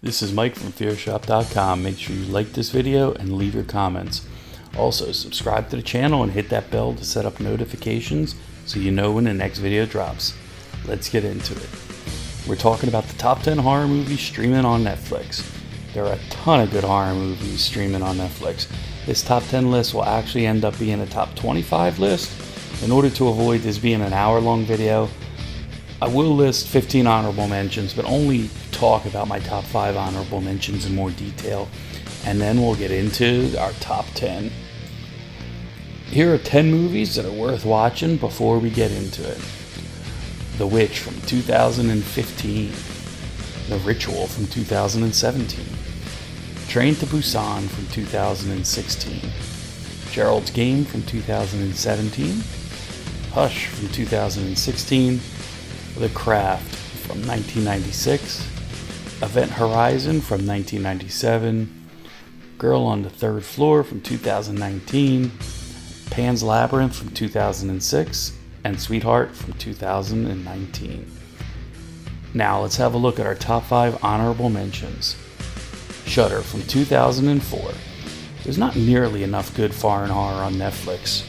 This is Mike from fearshop.com. Make sure you like this video and leave your comments. Also, subscribe to the channel and hit that bell to set up notifications so you know when the next video drops. Let's get into it. We're talking about the top 10 horror movies streaming on Netflix. There are a ton of good horror movies streaming on Netflix. This top 10 list will actually end up being a top 25 list. In order to avoid this being an hour-long video, I will list 15 honorable mentions, but only talk about my top 5 honorable mentions in more detail, and then we'll get into our top 10. Here are 10 movies that are worth watching before we get into it. The Witch from 2015. The Ritual from 2017. Train to Busan from 2016. Gerald's Game from 2017. Hush from 2016. The Craft from 1996, Event Horizon from 1997, Girl on the Third Floor from 2019, Pan's Labyrinth from 2006, and Sweetheart from 2019. Now let's have a look at our top 5 honorable mentions. Shudder from 2004. There's not nearly enough good foreign horror on Netflix.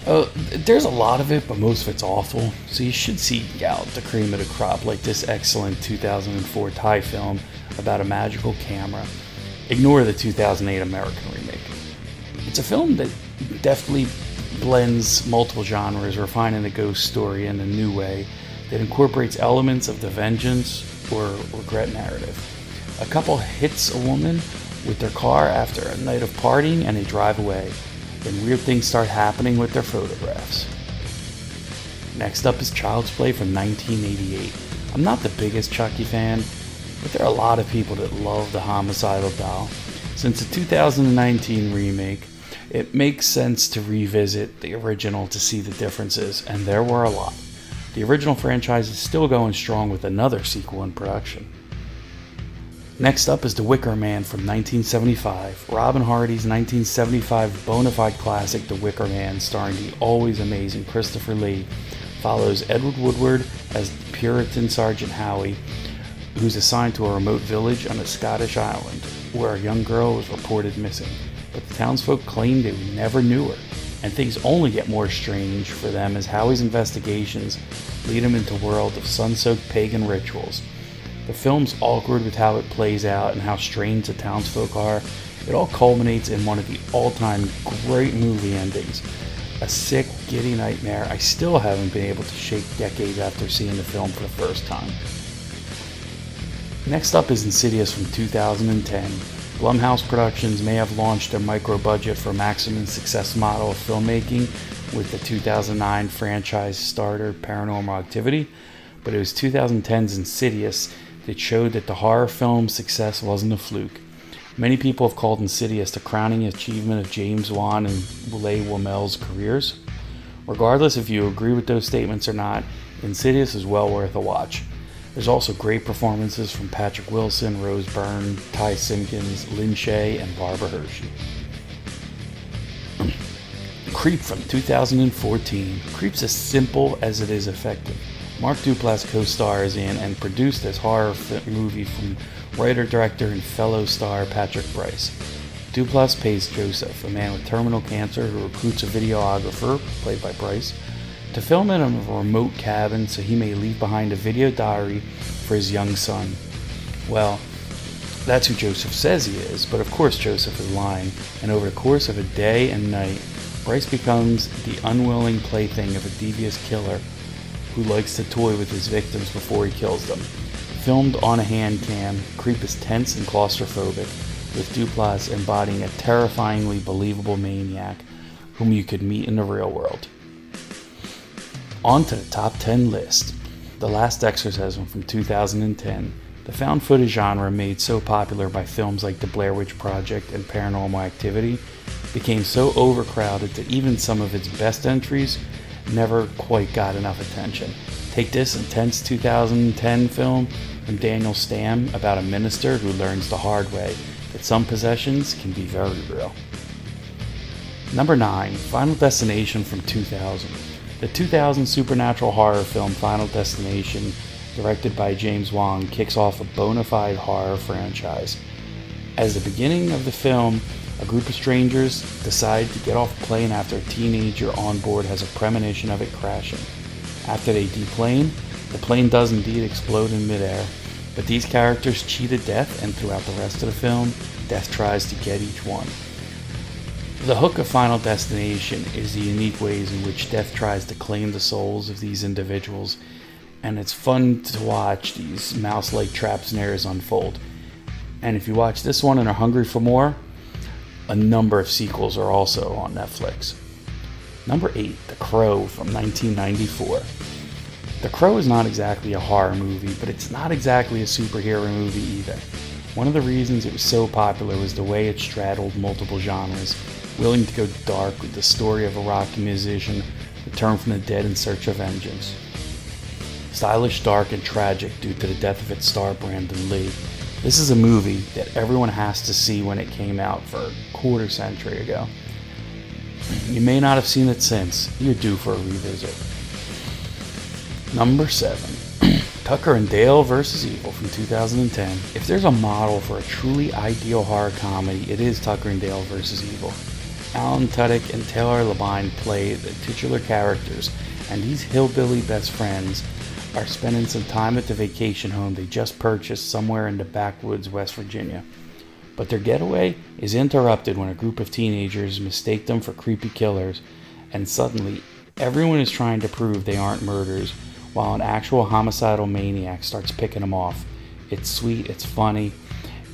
There's a lot of it, but most of it's awful, so you should seek out the cream of the crop like this excellent 2004 Thai film about a magical camera. Ignore the 2008 American remake. It's a film that deftly blends multiple genres, refining the ghost story in a new way that incorporates elements of the vengeance or regret narrative. A couple hits a woman with their car after a night of partying and they drive away. Then weird things start happening with their photographs. Next up is Child's Play from 1988. I'm not the biggest Chucky fan, but there are a lot of people that love the homicidal doll. Since the 2019 remake, it makes sense to revisit the original to see the differences, and there were a lot. The original franchise is still going strong with another sequel in production. Next up is The Wicker Man from 1975. Robin Hardy's 1975 bona fide classic The Wicker Man, starring the always amazing Christopher Lee, follows Edward Woodward as Puritan Sergeant Howie, who's assigned to a remote village on a Scottish island where a young girl was reported missing. But the townsfolk claim they never knew her, and things only get more strange for them as Howie's investigations lead him into a world of sun-soaked pagan rituals. The film's awkward with how it plays out and how strange the townsfolk are. It all culminates in one of the all-time great movie endings. A sick, giddy nightmare I still haven't been able to shake decades after seeing the film for the first time. Next up is Insidious from 2010. Blumhouse Productions may have launched their micro-budget for maximum success model of filmmaking with the 2009 franchise starter Paranormal Activity, but it was 2010's Insidious that showed that the horror film's success wasn't a fluke. Many people have called Insidious the crowning achievement of James Wan and Leigh Whannell's careers. Regardless if you agree with those statements or not, Insidious is well worth a watch. There's also great performances from Patrick Wilson, Rose Byrne, Ty Simpkins, Lin Shaye, and Barbara Hershey. Creep from 2014. Creep's as simple as it is effective. Mark Duplass co-stars in and produced this horror movie from writer, director, and fellow star Patrick Brice. Duplass plays Joseph, a man with terminal cancer who recruits a videographer, played by Brice, to film in a remote cabin so he may leave behind a video diary for his young son. Well, that's who Joseph says he is, but of course Joseph is lying, and over the course of a day and night, Brice becomes the unwilling plaything of a devious killer who likes to toy with his victims before he kills them. Filmed on a hand cam, Creep is tense and claustrophobic, with Duplass embodying a terrifyingly believable maniac whom you could meet in the real world. On to the top 10 list. The Last Exorcism from 2010. The found footage genre, made so popular by films like The Blair Witch Project and Paranormal Activity, became so overcrowded that even some of its best entries never quite got enough attention. Take this intense 2010 film from Daniel Stamm about a minister who learns the hard way that some possessions can be very real. Number 9. Final Destination from 2000. The 2000 supernatural horror film Final Destination directed by James Wan, kicks off a bona fide horror franchise. As the beginning of the film, a group of strangers decide to get off a plane after a teenager on board has a premonition of it crashing. After they deplane, the plane does indeed explode in midair, but these characters cheat to death, and throughout the rest of the film, death tries to get each one. The hook of Final Destination is the unique ways in which death tries to claim the souls of these individuals, and it's fun to watch these mouse-like trap snares unfold. And if you watch this one and are hungry for more, a number of sequels are also on Netflix. Number 8, The Crow from 1994. The Crow is not exactly a horror movie, but it's not exactly a superhero movie either. One of the reasons it was so popular was the way it straddled multiple genres, willing to go dark with the story of a rock musician returned from the dead in search of vengeance. Stylish, dark, and tragic due to the death of its star Brandon Lee, this is a movie that everyone has to see when it came out for a quarter century ago. You may not have seen it since. You're due for a revisit. Number 7. Tucker and Dale vs. Evil from 2010. If there's a model for a truly ideal horror comedy, it is Tucker and Dale vs. Evil. Alan Tudyk and Taylor Labine play the titular characters, and these hillbilly best friends are spending some time at the vacation home they just purchased somewhere in the backwoods, West Virginia. But their getaway is interrupted when a group of teenagers mistake them for creepy killers, and suddenly everyone is trying to prove they aren't murderers, while an actual homicidal maniac starts picking them off. It's sweet, it's funny,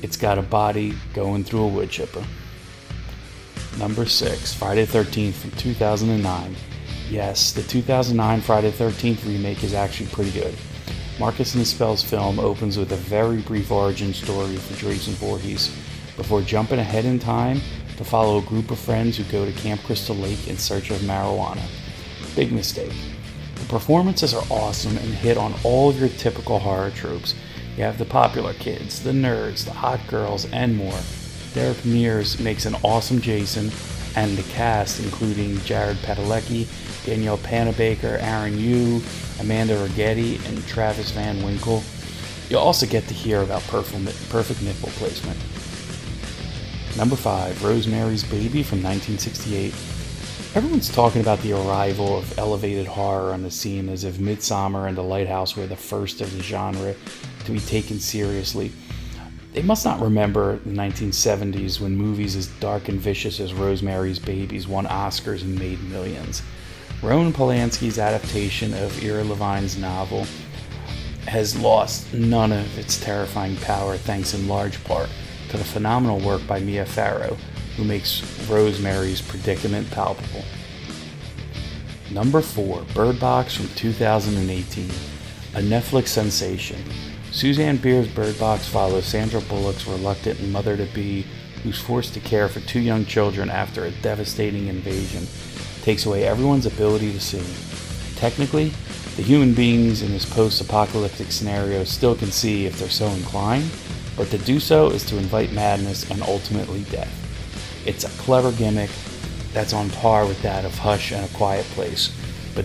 it's got a body going through a wood chipper. Number 6, Friday the 13th from 2009. Yes, the 2009 Friday the 13th remake is actually pretty good. Marcus Nispel's film opens with a very brief origin story for Jason Voorhees, before jumping ahead in time to follow a group of friends who go to Camp Crystal Lake in search of marijuana. Big mistake. The performances are awesome and hit on all of your typical horror tropes. You have the popular kids, the nerds, the hot girls, and more. Derek Mears makes an awesome Jason, and the cast, including Jared Padalecki, Danielle Panabaker, Aaron Yu, Amanda Righetti, and Travis Van Winkle. You'll also get to hear about perfect nipple placement. Number 5, Rosemary's Baby from 1968. Everyone's talking about the arrival of elevated horror on the scene as if Midsommar and The Lighthouse were the first of the genre to be taken seriously. They must not remember the 1970s when movies as dark and vicious as Rosemary's Baby won Oscars and made millions. Roman Polanski's adaptation of Ira Levine's novel has lost none of its terrifying power thanks in large part to the phenomenal work by Mia Farrow, who makes Rosemary's predicament palpable. Number 4, Bird Box from 2018, a Netflix sensation. Suzanne Bier's Bird Box follows Sandra Bullock's reluctant mother-to-be who's forced to care for 2 young children after a devastating invasion takes away everyone's ability to see. Technically, the human beings in this post-apocalyptic scenario still can see if they're so inclined, but to do so is to invite madness and ultimately death. It's a clever gimmick that's on par with that of Hush and A Quiet Place, but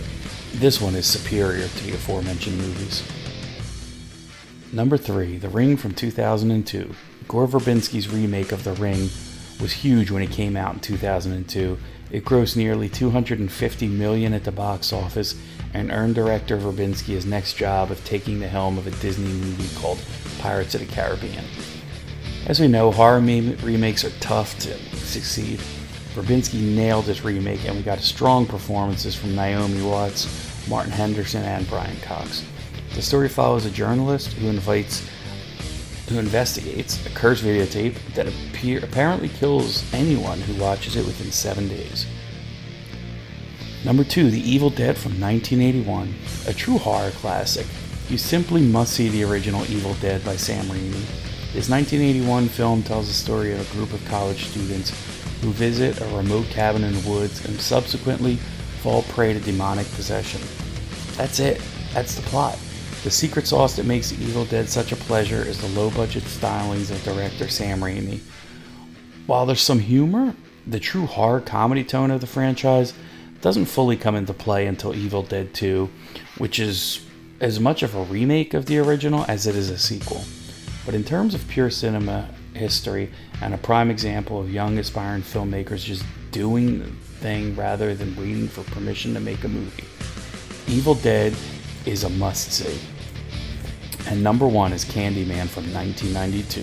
this one is superior to the aforementioned movies. Number 3, The Ring from 2002. Gore Verbinski's remake of The Ring was huge when it came out in 2002. It grossed nearly $250 million at the box office and earned director Verbinski his next job of taking the helm of a Disney movie called Pirates of the Caribbean. As we know, horror remakes are tough to succeed. Verbinski nailed this remake, and we got strong performances from Naomi Watts, Martin Henderson, and Brian Cox. The story follows a journalist who investigates a cursed videotape that apparently kills anyone who watches it within 7 days. Number 2, The Evil Dead from 1981, a true horror classic. You simply must see the original Evil Dead by Sam Raimi. This 1981 film tells the story of a group of college students who visit a remote cabin in the woods and subsequently fall prey to demonic possession. That's it. That's the plot. The secret sauce that makes The Evil Dead such a pleasure is the low-budget stylings of director Sam Raimi. While there's some humor, the true horror comedy tone of the franchise doesn't fully come into play until Evil Dead 2, which is as much of a remake of the original as it is a sequel. But in terms of pure cinema history and a prime example of young aspiring filmmakers just doing the thing rather than waiting for permission to make a movie, Evil Dead is a must-see. And number one is Candyman from 1992.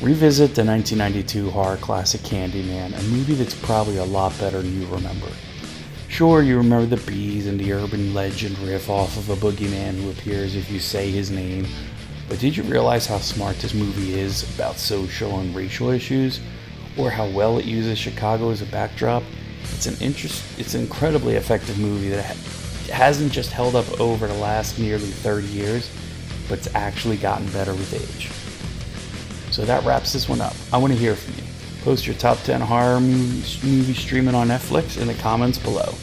Revisit the 1992 horror classic Candyman, a movie that's probably a lot better than you remember. Sure, you remember the bees and the urban legend riff off of a boogeyman who appears if you say his name, but did you realize how smart this movie is about social and racial issues, or how well it uses Chicago as a backdrop? It's an incredibly effective movie that hasn't just held up over the last nearly 30 years, but it's actually gotten better with age. So that wraps this one up. I want to hear from you. Post your top 10 horror movies streaming on Netflix in the comments below.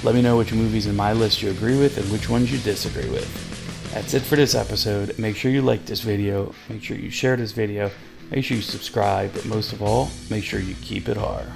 Let me know which movies in my list you agree with and which ones you disagree with. That's it for this episode. Make sure you like this video. Make sure you share this video. Make sure you subscribe. But most of all, make sure you keep it horror.